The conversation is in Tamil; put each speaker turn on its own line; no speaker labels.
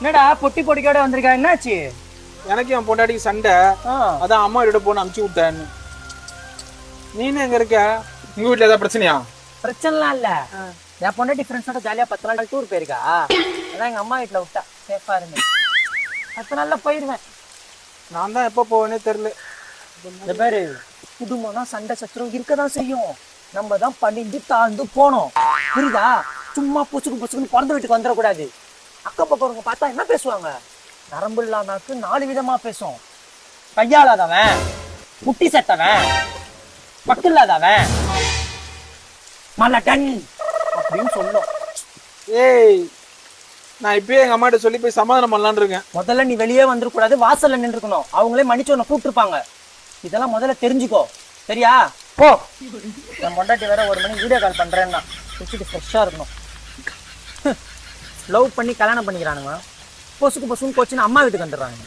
என்னடா பொட்டி பொடிக்கோட வந்திருக்கா, என்னாச்சு?
எனக்கு என் பொண்டாட்டிக்கு சண்டை. அதான் அம்மா வீட போன அமுச்சு விட்டேன்னு. நீனு எங்க இருக்க? உங்க வீட்டுல ஏதாவது பிரச்சனையா?
பிரச்சனைலாம் இல்ல. என் பொண்டாட்டி ஃப்ரெண்ட்ஸோட ஜாலியா 10 நாள் டூர் போயிருக்கா. அதான் எங்க அம்மா வீட்டுல விட்டா சேஃபா இருங்க. 10 நாள்ல போயிருவேன்.
நான் தான் எப்ப போவேனே தெரியல.
இந்த பேரு குடும்பம்னா சண்டை சச்சரவு இருக்கதான் செய்யும். நம்ம தான் பண்ணிட்டு தாழ்ந்து போனோம். புரியுதா? சும்மா பொசுக்குன்னு பிறந்த வீட்டுக்கு வந்துடக்கூடாது. அக்கம் பக்கம் பார்த்தா என்ன பேசுவாங்க? நரம்பு இல்லாதாக்கு 4 விதமா பேசும். கையாளாதவன், முட்டி செத்தவன், பக்கு இல்லாதவன், மலடன் அப்படின்னு சொல்லும்.
ஏய், நான் இப்பயே எங்க அம்மாட்ட சொல்லி போய் சமாதானம் பண்ணலான்னு இருக்கேன்.
முதல்ல நீ வெளியே வந்துடக்கூடாது, வாசல்ல நின்றுக்கணும். அவங்களே மன்னிச்சு உன்னை கூப்பிட்டுருப்பாங்க. இதெல்லாம் முதல்ல தெரிஞ்சுக்கோ, சரியா? போ. என் பொண்டாட்டி வேற 1 மணிக்கு வீடியோ கால் பண்றேன்னா குடிச்சிட்டு ஃப்ரெஷ்ஷா இருக்கணும். லவ் பண்ணி கல்யாணம் பண்ணிக்கிறானுங்க. பொசுக்கு பொசுன்னு கோச்சுன்னு அம்மா வீட்டுக்கு வந்துடுறாங்க.